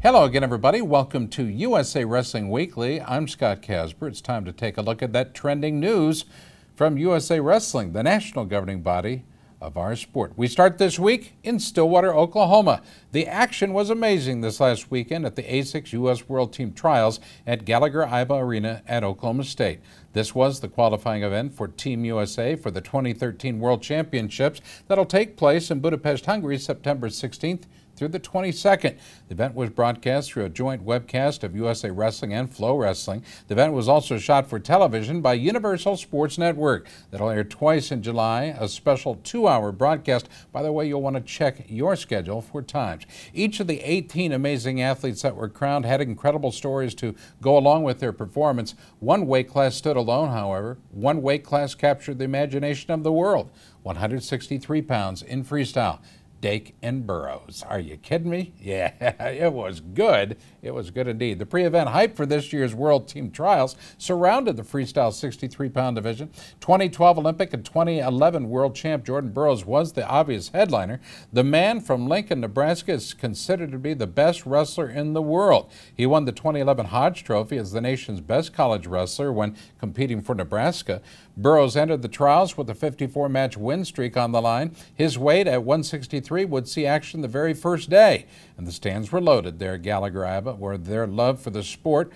Hello again, everybody. Welcome to USA Wrestling Weekly. I'm Scott Casper. It's time to take a look at that trending news from USA Wrestling, the national governing body of our sport. We start this week in Stillwater, Oklahoma. The action was amazing this last weekend at the A6 U.S. World Team Trials at Gallagher-Iba Arena at Oklahoma State. This was the qualifying event for Team USA for the 2013 World Championships that'll take place in Budapest, Hungary, September 16th through the 22nd. The event was broadcast through a joint webcast of USA Wrestling and Flow Wrestling. The event was also shot for television by Universal Sports Network. That'll air twice in July, a special 2-hour broadcast. By the way, you'll want to check your schedule for times. Each of the 18 amazing athletes that were crowned had incredible stories to go along with their performance. One weight class stood alone, however. One weight class captured the imagination of the world, 163 pounds in freestyle. Dake and Burroughs. Are you kidding me? Yeah, it was good. It was good indeed. The pre-event hype for this year's World Team Trials surrounded the freestyle 63-pound division. 2012 Olympic and 2011 World Champ Jordan Burroughs was the obvious headliner. The man from Lincoln, Nebraska is considered to be the best wrestler in the world. He won the 2011 Hodge Trophy as the nation's best college wrestler when competing for Nebraska. Burroughs entered the trials with a 54-match win streak on the line. His weight at 163 would see action the very first day, and the stands were loaded there at Gallagher-Iba, where their love for the sport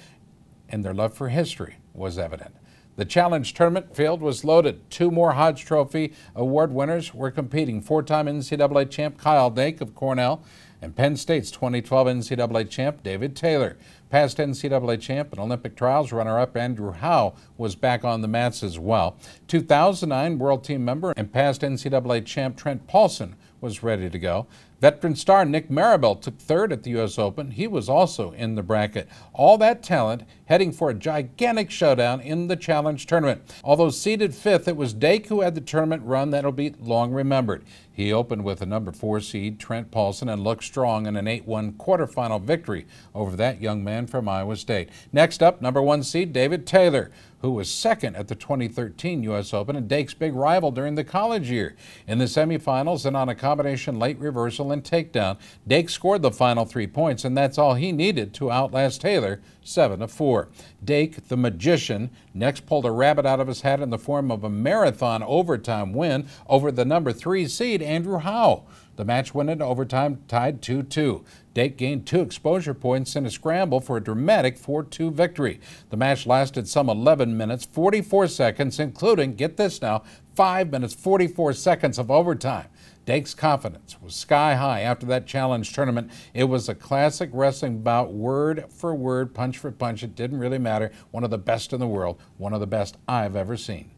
and their love for history was evident. The challenge tournament field was loaded. 2 more Hodge Trophy award winners were competing. 4-time NCAA champ Kyle Dake of Cornell and Penn State's 2012 NCAA champ David Taylor. Past NCAA champ and Olympic trials runner-up Andrew Howe was back on the mats as well. 2009 World Team member and past NCAA champ Trent Paulson was ready to go. Veteran star Nick Maribel took 3rd at the U.S. Open. He was also in the bracket. All that talent heading for a gigantic showdown in the challenge tournament. Although seeded 5th, it was Dake who had the tournament run that'll be long remembered. He opened with a number 4 seed, Trent Paulson, and looked strong in an 8-1 quarterfinal victory over that young man from Iowa State. Next up, number 1 seed David Taylor, who was 2nd at the 2013 U.S. Open and Dake's big rival during the college year. In the semifinals and on a combination late reversal and takedown, Dake scored the final 3 points, and that's all he needed to outlast Taylor 7-4. Dake, the magician, next pulled a rabbit out of his hat in the form of a marathon overtime win over the number 3 seed Andrew Howe. The match went into overtime tied 2-2. Dake gained 2 exposure points in a scramble for a dramatic 4-2 victory. The match lasted some 11 minutes, 44 seconds, including, get this now, 5 minutes, 44 seconds of overtime. Dake's confidence was sky high after that challenge tournament. It was a classic wrestling bout, word for word, punch for punch. It didn't really matter. One of the best in the world, one of the best I've ever seen.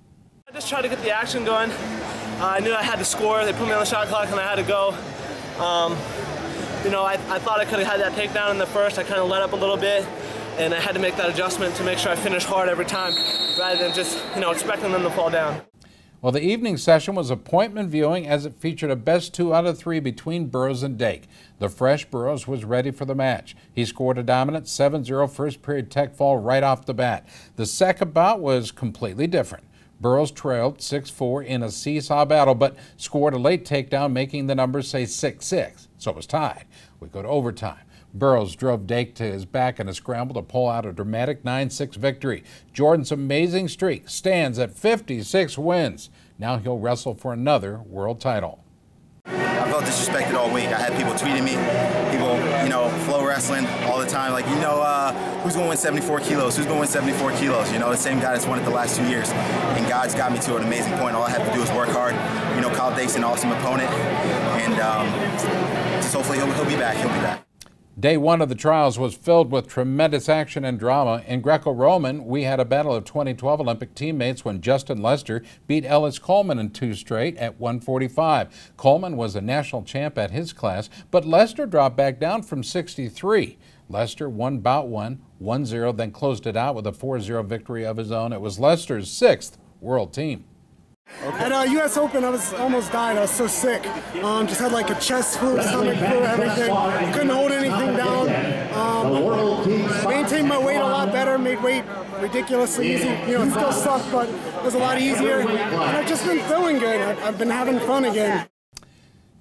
I just tried to get the action going. I knew I had to score. They put me on the shot clock and I had to go. I thought I could have had that takedown in the first. I kind of let up a little bit, and I had to make that adjustment to make sure I finished hard every time rather than just, expecting them to fall down. Well, the evening session was appointment viewing as it featured a best 2 out of 3 between Burroughs and Dake. The fresh Burroughs was ready for the match. He scored a dominant 7-0 first period tech fall right off the bat. The second bout was completely different. Burroughs trailed 6-4 in a seesaw battle, but scored a late takedown, making the numbers say 6-6. So it was tied. We go to overtime. Burroughs drove Dake to his back in a scramble to pull out a dramatic 9-6 victory. Jordan's amazing streak stands at 56 wins. Now he'll wrestle for another world title. I felt disrespected all week. I had people tweeting me, people, flow wrestling all the time, like, who's going to win 74 kilos? Who's going to win 74 kilos? The same guy that's won it the last 2 years. And God's got me to an amazing point. All I have to do is work hard. Kyle Dake's an awesome opponent, and just hopefully he'll be back. He'll be back. Day 1 of the trials was filled with tremendous action and drama. In Greco-Roman, we had a battle of 2012 Olympic teammates when Justin Lester beat Ellis Coleman in 2 straight at 145. Coleman was a national champ at his class, but Lester dropped back down from 63. Lester won bout 1, 1-0, then closed it out with a 4-0 victory of his own. It was Lester's 6th World Team. Okay. At U.S. Open, I was almost died. I was so sick. Just had like a chest flu, stomach flu, everything. Couldn't hold anything down. Maintained my weight a lot better. Made weight ridiculously easy. It still sucked, but it was a lot easier. And I've just been feeling good. I've been having fun again.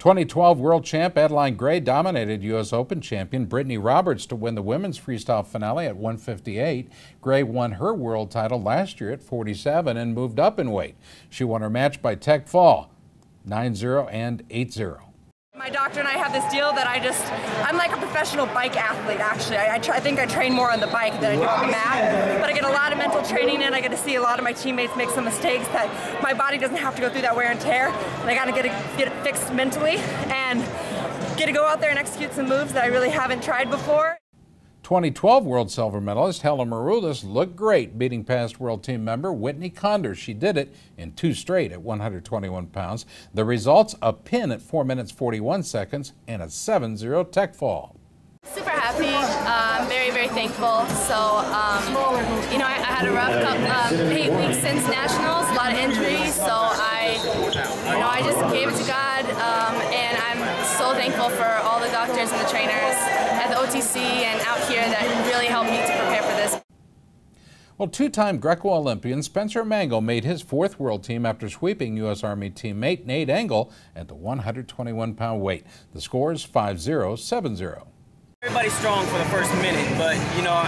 2012 world champ Adeline Gray dominated U.S. Open champion Brittany Roberts to win the women's freestyle finale at 158. Gray won her world title last year at 47 and moved up in weight. She won her match by tech fall, 9-0 and 8-0. My doctor and I have this deal that I'm like a professional bike athlete, actually. I think I train more on the bike than I do on the mat, but I get a lot of mental training in. I get to see a lot of my teammates make some mistakes that my body doesn't have to go through that wear and tear, and I gotta get it fixed mentally and get to go out there and execute some moves that I really haven't tried before. 2012 world silver medalist Helen Maroulis looked great, beating past world team member Whitney Condor. She did it in 2 straight at 121 pounds. The results, a pin at 4 minutes 41 seconds and a 7-0 tech fall. Super happy. I'm very, very thankful. So, I had a rough 8 weeks since nationals, a lot of injuries. So I just gave it to God, and I'm so thankful for all the doctors and the trainers at the OTC and out here that really helped me to prepare for this. Well, 2-time Greco-Olympian Spencer Mango made his 4th world team after sweeping U.S. Army teammate Nate Engel at the 121-pound weight. The score is 5-0, 7-0. Everybody's strong for the first minute, but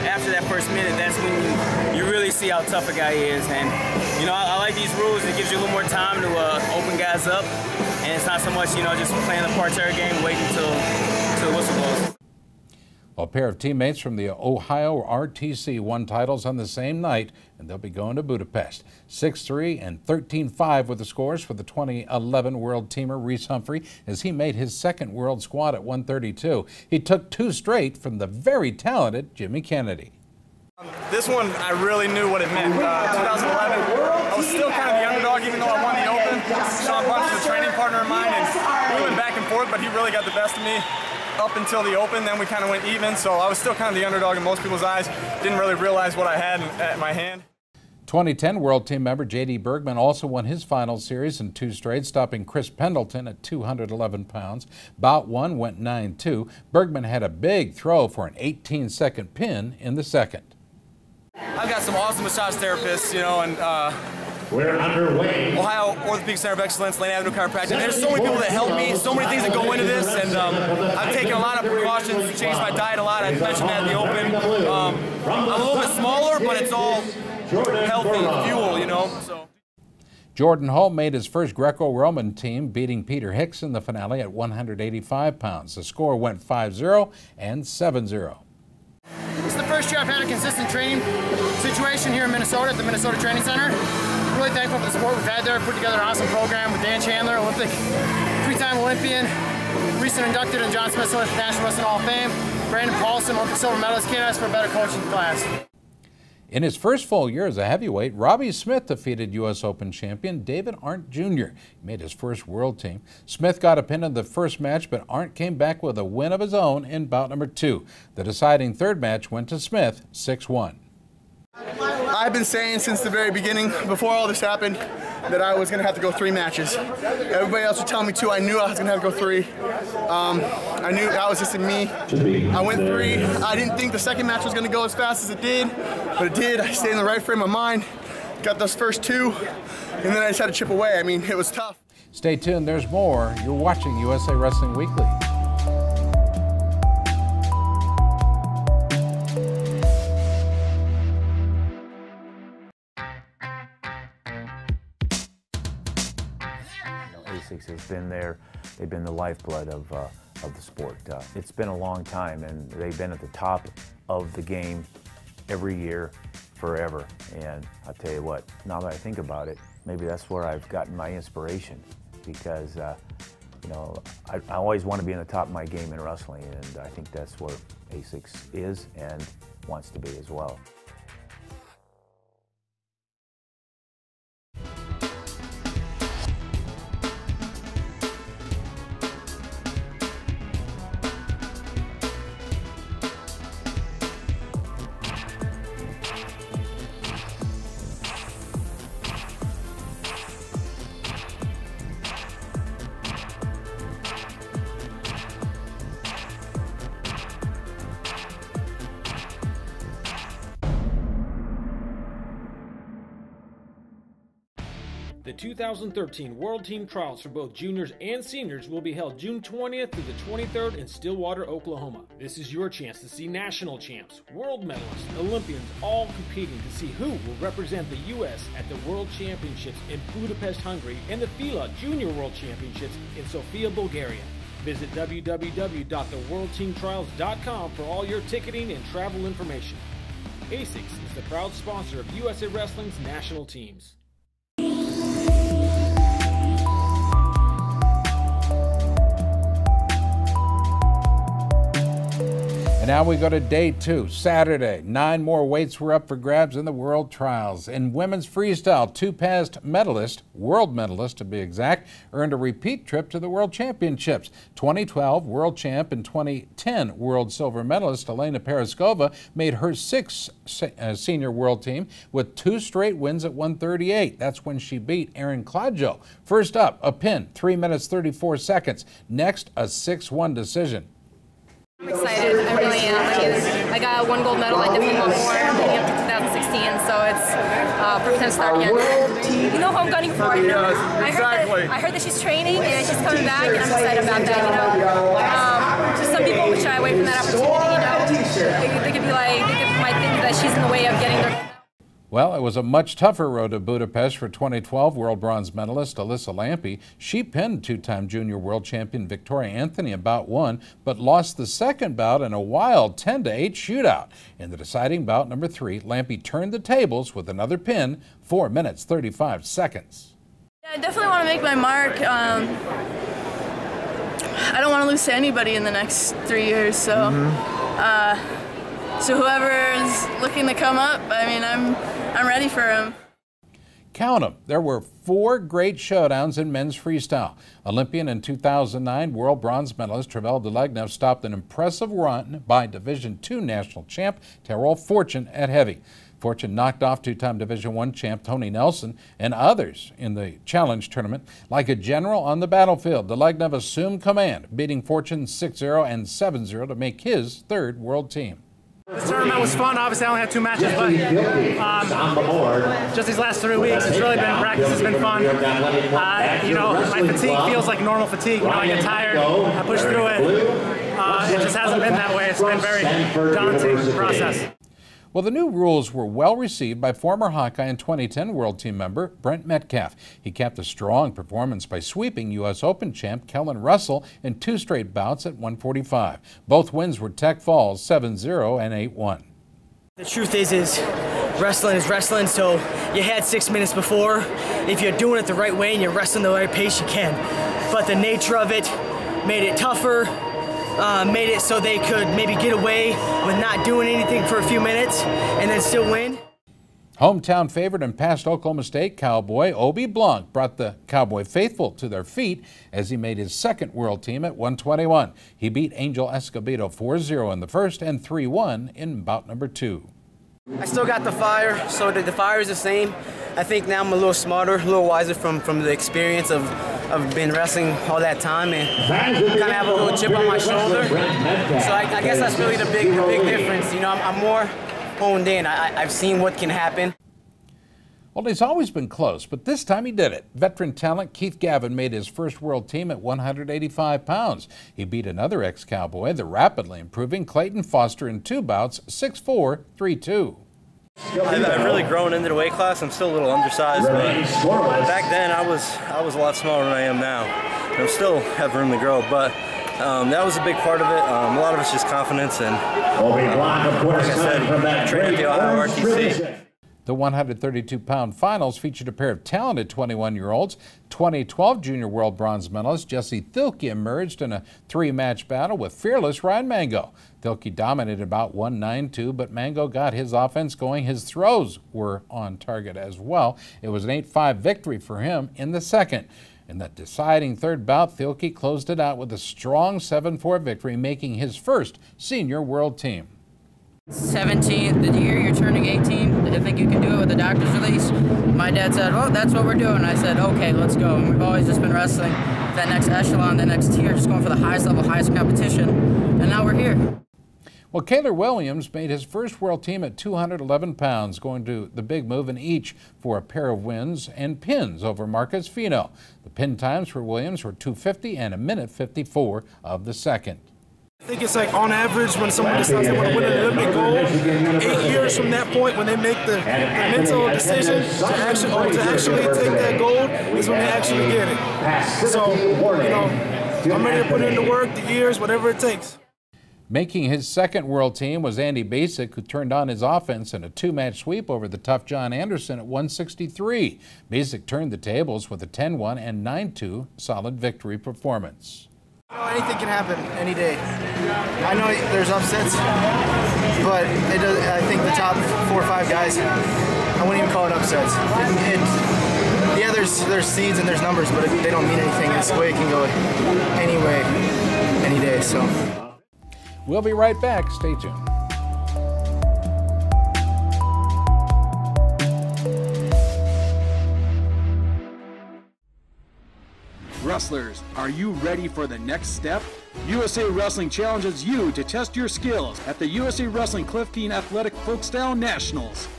after that first minute, that's when you really see how tough a guy is. And I like these rules. It gives you a little more time to open guys up, and it's not so much just playing the parterre game, waiting till the whistle blows. A pair of teammates from the Ohio RTC won titles on the same night, and they'll be going to Budapest. 6-3 and 13-5 were the scores for the 2011 world teamer Reese Humphrey as he made his 2nd world squad at 132. He took 2 straight from the very talented Jimmy Kennedy. This one, I really knew what it meant. 2011, I was still kind of the underdog even though I won the Open. Sean Bunch was a training partner of mine, and we went back and forth, but he really got the best of me up until the Open. Then we kind of went even, so I was still kind of the underdog in most people's eyes. Didn't really realize what I had at my hand. 2010 world team member J.D. Bergman also won his final series in 2 straight, stopping Chris Pendleton at 211 pounds. Bout 1 went 9-2. Bergman had a big throw for an 18-second pin in the 2nd. I've got some awesome massage therapists, and we're underway. Ohio Orthopedic Center of Excellence, Lane Avenue Chiropractic. There's so many people that help me, so many things that go into this, and I've taken a lot of precautions, changed my diet a lot. I mentioned that at the Open. I'm a little bit smaller, but it's all healthy fuel, So. Jordan Hull made his first Greco-Roman team, beating Peter Hicks in the finale at 185 pounds. The score went 5-0 and 7-0. This is the first year I've had a consistent training situation here in Minnesota at the Minnesota Training Center. I'm really thankful for the support we've had there. Put together an awesome program with Dan Chandler, Olympic 3-time Olympian, recent inducted in John Smith's National Wrestling Hall of Fame, Brandon Paulson, Olympic silver medalist. Can't ask for a better coaching class. In his first full year as a heavyweight, Robbie Smith defeated U.S. Open champion David Arndt Jr. He made his first world team. Smith got a pin in the first match, but Arndt came back with a win of his own in bout number 2. The deciding 3rd match went to Smith, 6-1. I've been saying since the very beginning, before all this happened, that I was going to have to go 3 matches. Everybody else was telling me 2. I knew I was going to have to go 3. I knew that was just in me. I went 3. I didn't think the 2nd match was going to go as fast as it did, but it did. I stayed in the right frame of mind, got those first 2, and then I just had to chip away. I mean, it was tough. Stay tuned, there's more. You're watching USA Wrestling Weekly. ASICS has been there. They've been the lifeblood of the sport. It's been a long time, and they've been at the top of the game every year, forever. And I'll tell you what, now that I think about it, maybe that's where I've gotten my inspiration, because I always want to be in the top of my game in wrestling, and I think that's where ASICS is and wants to be as well. The 2013 World Team Trials for both juniors and seniors will be held June 20th through the 23rd in Stillwater, Oklahoma. This is your chance to see national champs, world medalists, Olympians, all competing to see who will represent the U.S. at the World Championships in Budapest, Hungary, and the FILA Junior World Championships in Sofia, Bulgaria. Visit www.theworldteamtrials.com for all your ticketing and travel information. ASICS is the proud sponsor of USA Wrestling's national teams. And now we go to day 2, Saturday. 9 more weights were up for grabs in the World Trials. In women's freestyle, 2 past medalists, world medalists to be exact, earned a repeat trip to the World Championships. 2012 world champ and 2010 world silver medalist Elena Paraskova made her 6th senior world team with 2 straight wins at 138. That's when she beat Erin Claudio. First up, a pin, 3 minutes 34 seconds. Next, a 6-1 decision. I'm excited. I really am. I got 1 gold medal. I definitely want more leading up to 2016, so it's perfect time to start again. You know who I'm gunning for. I heard that she's training and she's coming back, and I'm excited about that. Just some people would shy away from that opportunity. They might think that she's in the way of getting their. Well, it was a much tougher road to Budapest for 2012 world bronze medalist Alyssa Lampe. She pinned 2-time junior world champion Victoria Anthony in bout 1, but lost the second bout in a wild 10-8 shootout. In the deciding bout number 3, Lampe turned the tables with another pin, 4 minutes 35 seconds. Yeah, I definitely want to make my mark. I don't want to lose to anybody in the next 3 years, so so whoever is looking to come up, I mean, I'm ready for him. Count them. There were 4 great showdowns in men's freestyle. Olympian in 2009 world bronze medalist Travel Delegnev stopped an impressive run by Division II national champ Terrell Fortune at heavy. Fortune knocked off 2-time Division I champ Tony Nelson and others in the challenge tournament. Like a general on the battlefield, Delegnev assumed command, beating Fortune 6-0 and 7-0 to make his 3rd world team. This tournament was fun. Obviously, I only had 2 matches, but just these last 3 weeks, it's really been practice. It's been fun. My fatigue feels like normal fatigue. I get tired. I push through it. It just hasn't been that way. It's been a very daunting process. Well, the new rules were well received by former Hawkeye and 2010 World Team member Brent Metcalf. He capped a strong performance by sweeping U.S. Open champ Kellen Russell in 2 straight bouts at 145. Both wins were Tech Falls 7-0 and 8-1. The truth is wrestling is wrestling, so you had 6 minutes before. If you're doing it the right way and you're wrestling the right pace, you can. But the nature of it made it tougher. Made it so they could maybe get away with not doing anything for a few minutes and then still win. Hometown favorite and past Oklahoma State Cowboy Obi Blanc brought the Cowboy faithful to their feet as he made his 2nd world team at 121. He beat Angel Escobedo 4-0 in the first and 3-1 in bout number 2. I still got the fire, so the fire is the same. I think now I'm a little smarter, a little wiser from the experience of been wrestling all that time, and kind of have a little chip on my shoulder. So I guess that's really the big difference. I'm more honed in. I've seen what can happen. Well, he's always been close, but this time he did it. Veteran talent Keith Gavin made his 1st world team at 185 pounds. He beat another ex-Cowboy, the rapidly improving Clayton Foster, in 2 bouts, 6-4, 3-2. I've really grown into the weight class. I'm still a little undersized, but back then I was a lot smaller than I am now. I still have room to grow, but that was a big part of it. A lot of it's just confidence and, like I said, training at the Ohio RTC. The 132-pound finals featured a pair of talented 21-year-olds. 2012 junior world bronze medalist Jesse Thielke emerged in a 3-match battle with fearless Ryan Mango. Thielke dominated about 1-9-2, but Mango got his offense going. His throws were on target as well. It was an 8-5 victory for him in the 2nd. In that deciding 3rd bout, Thielke closed it out with a strong 7-4 victory, making his 1st senior world team. 17th, the year you're turning 18, I think you can do it with a doctor's release. My dad said, well, that's what we're doing. I said, okay, let's go. And we've always just been wrestling that next echelon, the next tier, just going for the highest level, highest competition. And now we're here. Well, Kaylor Williams made his first world team at 211 pounds, going to the big move in each for a pair of wins and pins over Marcus Fino. The pin times for Williams were 2:50 and 1:54 of the second. I think it's like on average when someone decides they want to win an Olympic gold, 8 years from that point when they make the mental decision to actually take that gold is when they actually get it. So, I'm ready to put in the work, the years, whatever it takes. Making his second world team was Andy Basic, who turned on his offense in a two-match sweep over the tough John Anderson at 163. Basic turned the tables with a 10-1 and 9-2 solid victory performance. Anything can happen any day. I know there's upsets, but I think the top 4 or 5 guys, I wouldn't even call it upsets. Yeah, there's seeds and there's numbers, but they don't mean anything. This way it can go any way, any day. So we'll be right back. Stay tuned. Wrestlers, are you ready for the next step? USA Wrestling challenges you to test your skills at the USA Wrestling Cliff Keen Athletic Folkstyle Nationals.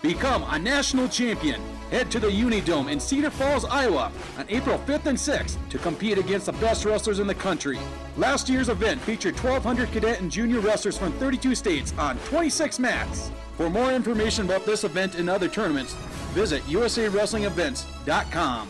Become a national champion. Head to the Unidome in Cedar Falls, Iowa on April 5th and 6th to compete against the best wrestlers in the country. Last year's event featured 1,200 cadet and junior wrestlers from 32 states on 26 mats. For more information about this event and other tournaments, visit usawrestlingevents.com.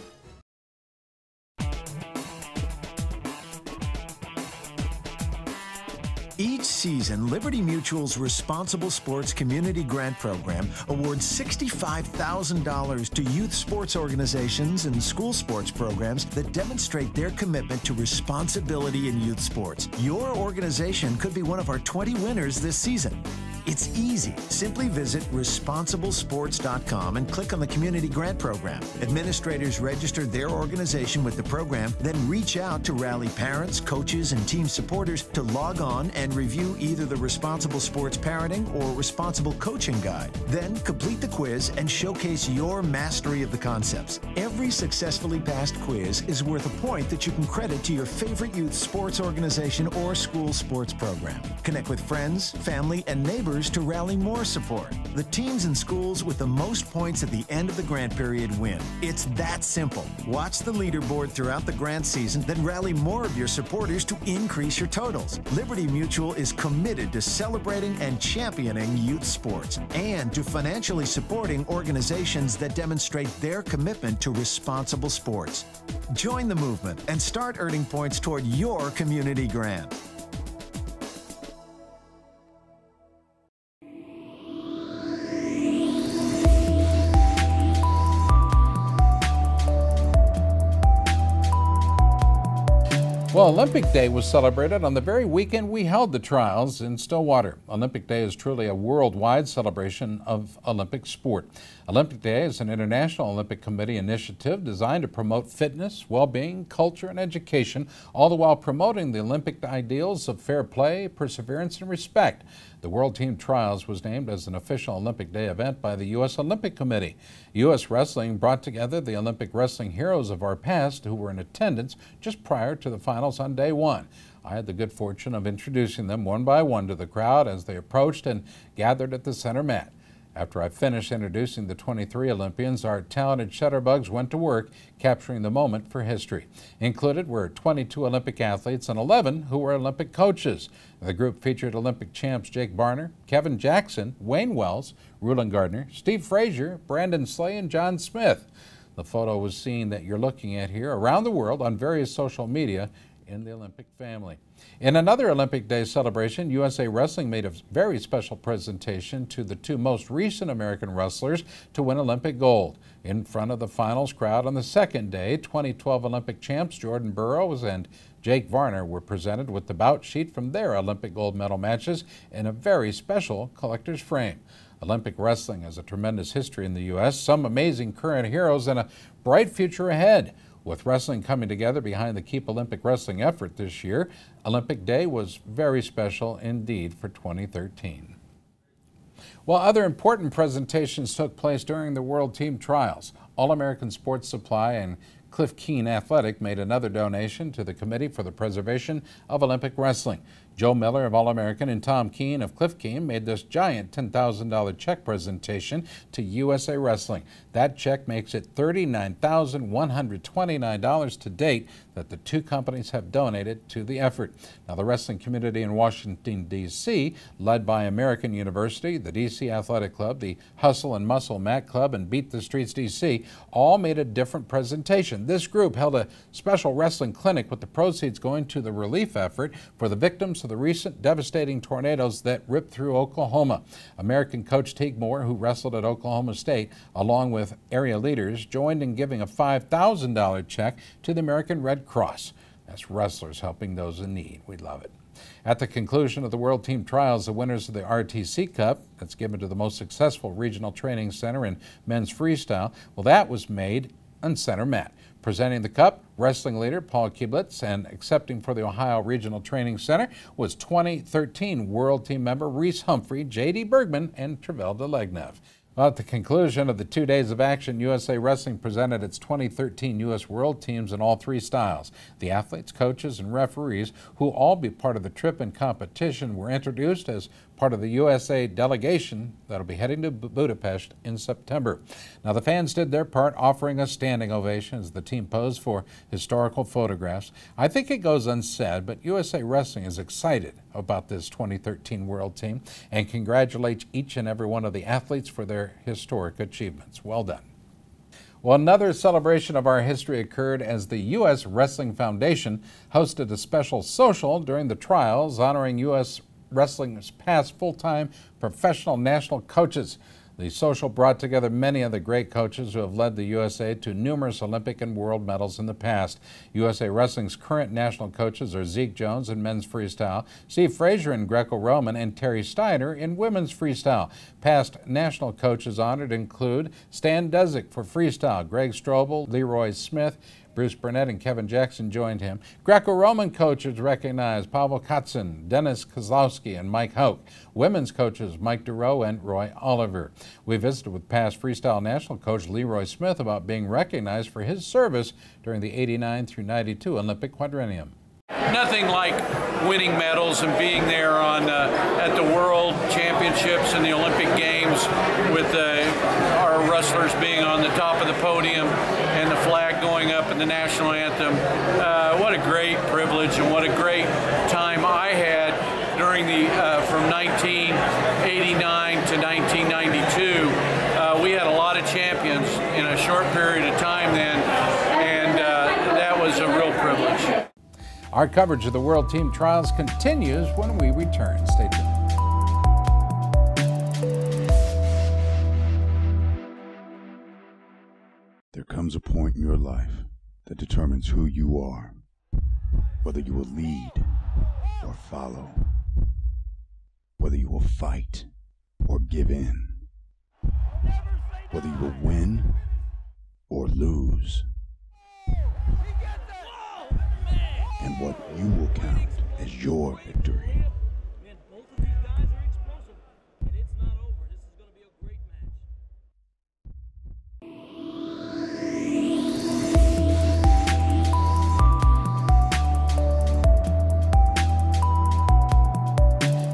Each season, Liberty Mutual's Responsible Sports Community Grant Program awards $65,000 to youth sports organizations and school sports programs that demonstrate their commitment to responsibility in youth sports. Your organization could be one of our 20 winners this season. It's easy. Simply visit responsiblesports.com and click on the Community Grant Program. Administrators register their organization with the program, then reach out to rally parents, coaches, and team supporters to log on and review either the Responsible Sports Parenting or Responsible Coaching Guide. Then complete the quiz and showcase your mastery of the concepts. Every successfully passed quiz is worth a point that you can credit to your favorite youth sports organization or school sports program. Connect with friends, family, and neighbors to rally more support. The teams and schools with the most points at the end of the grant period win. It's that simple. Watch the leaderboard throughout the grant season, then rally more of your supporters to increase your totals. Liberty Mutual is committed to celebrating and championing youth sports and to financially supporting organizations that demonstrate their commitment to responsible sports. Join the movement and start earning points toward your community grant. Well, Olympic Day was celebrated on the very weekend we held the trials in Stillwater. Olympic Day is truly a worldwide celebration of Olympic sport. Olympic Day is an International Olympic Committee initiative designed to promote fitness, well-being, culture, and education, all the while promoting the Olympic ideals of fair play, perseverance, and respect. The World Team Trials was named as an official Olympic Day event by the U.S. Olympic Committee. U.S. Wrestling brought together the Olympic wrestling heroes of our past who were in attendance just prior to the finals on day one. I had the good fortune of introducing them one by one to the crowd as they approached and gathered at the center mat. After I finished introducing the 23 Olympians, our talented shutterbugs went to work capturing the moment for history. Included were 22 Olympic athletes and 11 who were Olympic coaches. The group featured Olympic champs Jake Barner, Kevin Jackson, Wayne Wells, Rulon Gardner, Steve Frazier, Brandon Slay, and John Smith. The photo was seen that you're looking at here around the world on various social media in the Olympic family. In another Olympic Day celebration, USA Wrestling made a very special presentation to the two most recent American wrestlers to win Olympic gold. In front of the finals crowd on the second day, 2012 Olympic champs Jordan Burroughs and Jake Varner were presented with the bout sheet from their Olympic gold medal matches in a very special collector's frame. Olympic wrestling has a tremendous history in the U.S., some amazing current heroes, and a bright future ahead. With wrestling coming together behind the Keep Olympic Wrestling effort this year, Olympic Day was very special indeed for 2013. While other important presentations took place during the World Team Trials, All-American Sports Supply and Cliff Keen Athletic made another donation to the Committee for the Preservation of Olympic Wrestling. Joe Miller of All-American and Tom Keene of Cliff Keene made this giant $10,000 check presentation to USA Wrestling. That check makes it $39,129 to date that the two companies have donated to the effort. Now, the wrestling community in Washington, D.C., led by American University, the D.C. Athletic Club, the Hustle and Muscle Mat Club, and Beat the Streets D.C., all made a different presentation. This group held a special wrestling clinic with the proceeds going to the relief effort for the victims of the recent devastating tornadoes that ripped through Oklahoma. American coach Teague Moore, who wrestled at Oklahoma State, along with area leaders, joined in giving a $5,000 check to the American Red Cross. That's wrestlers helping those in need. We love it. At the conclusion of the World Team Trials, the winners of the RTC Cup, that's given to the most successful regional training center in men's freestyle, well, that was made on center mat. Presenting the cup, wrestling leader Paul Kieblitz, and accepting for the Ohio Regional Training Center was 2013 World Team member Reese Humphrey, J.D. Bergman, and Travell Delegnev. Well, at the conclusion of the 2 days of action, USA Wrestling presented its 2013 U.S. World Teams in all three styles. The athletes, coaches, and referees, who all be part of the trip and competition, were introduced as part of the USA delegation that'll be heading to Budapest in September. Now, the fans did their part, offering a standing ovation as the team posed for historical photographs. I think it goes unsaid, but USA Wrestling is excited about this 2013 World Team and congratulates each and every one of the athletes for their historic achievements. Well done. Well, another celebration of our history occurred as the U.S. Wrestling Foundation hosted a special social during the trials honoring U.S. Wrestling's past full-time professional national coaches. The social brought together many of the great coaches who have led the USA to numerous Olympic and world medals in the past. USA Wrestling's current national coaches are Zeke Jones in men's freestyle, Steve Frazier in Greco-Roman, and Terry Steiner in women's freestyle. Past national coaches honored include Stan Dudzik for freestyle, Greg Strobel, Leroy Smith, Bruce Burnett and Kevin Jackson joined him. Greco-Roman coaches recognized Pavel Katzen, Dennis Kozlowski, and Mike Hauk. Women's coaches Mike Durow and Roy Oliver. We visited with past freestyle national coach Leroy Smith about being recognized for his service during the 89 through 92 Olympic quadrennium. Nothing like winning medals and being there on at the World Championships and the Olympic Games with our wrestlers being on the top of the podium and the flag going up and the national anthem. What a great privilege and what a great time I had during the from 1989 to 1992. We had a lot of champions in a short period of time then, and that was a real privilege. Our coverage of the World Team Trials continues when we return. Stay tuned. There comes a point in your life that determines who you are, whether you will lead or follow, whether you will fight or give in, whether you will win or lose, and what you will count as your victory.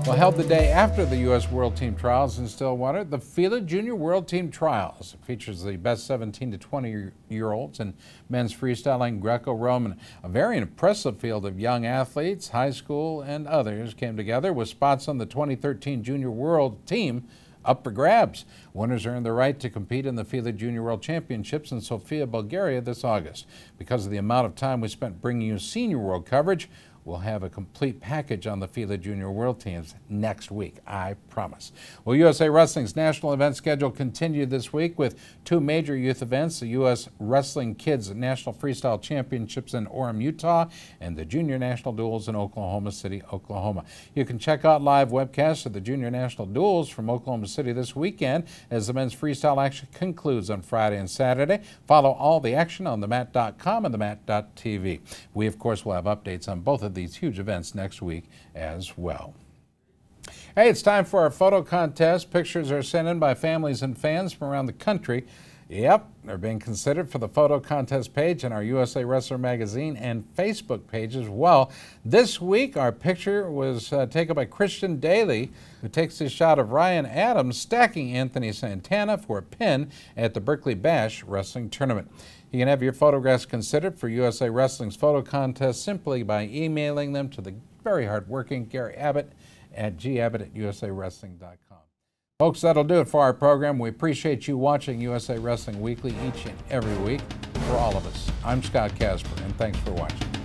Well, held the day after the U.S. World Team Trials in Stillwater, the FILA Junior World Team Trials. It features the best 17 to 20-year-olds in men's freestyling Greco-Roman. A very impressive field of young athletes, high school and others came together with spots on the 2013 Junior World Team up for grabs. Winners earned the right to compete in the FILA Junior World Championships in Sofia, Bulgaria this August. Because of the amount of time we spent bringing you Senior World coverage, we'll have a complete package on the FILA Junior World Teams next week, I promise. Well, USA Wrestling's national event schedule continued this week with two major youth events, the U.S. Wrestling Kids National Freestyle Championships in Orem, Utah, and the Junior National Duels in Oklahoma City, Oklahoma. You can check out live webcasts of the Junior National Duels from Oklahoma City this weekend as the men's freestyle action concludes on Friday and Saturday. Follow all the action on themat.com and themat.tv. We, of course, will have updates on both of these huge events next week as well. Hey, it's time for our photo contest. Pictures are sent in by families and fans from around the country. Yep, they're being considered for the photo contest page in our USA Wrestler magazine and Facebook page as well. This week, our picture was taken by Christian Daly, who takes his shot of Ryan Adams stacking Anthony Santana for a pin at the Berkeley Bash Wrestling Tournament. You can have your photographs considered for USA Wrestling's photo contest simply by emailing them to the very hardworking Gary Abbott at gabbott@usawrestling.com. Folks, that'll do it for our program. We appreciate you watching USA Wrestling Weekly each and every week. For all of us, I'm Scott Casper, and thanks for watching.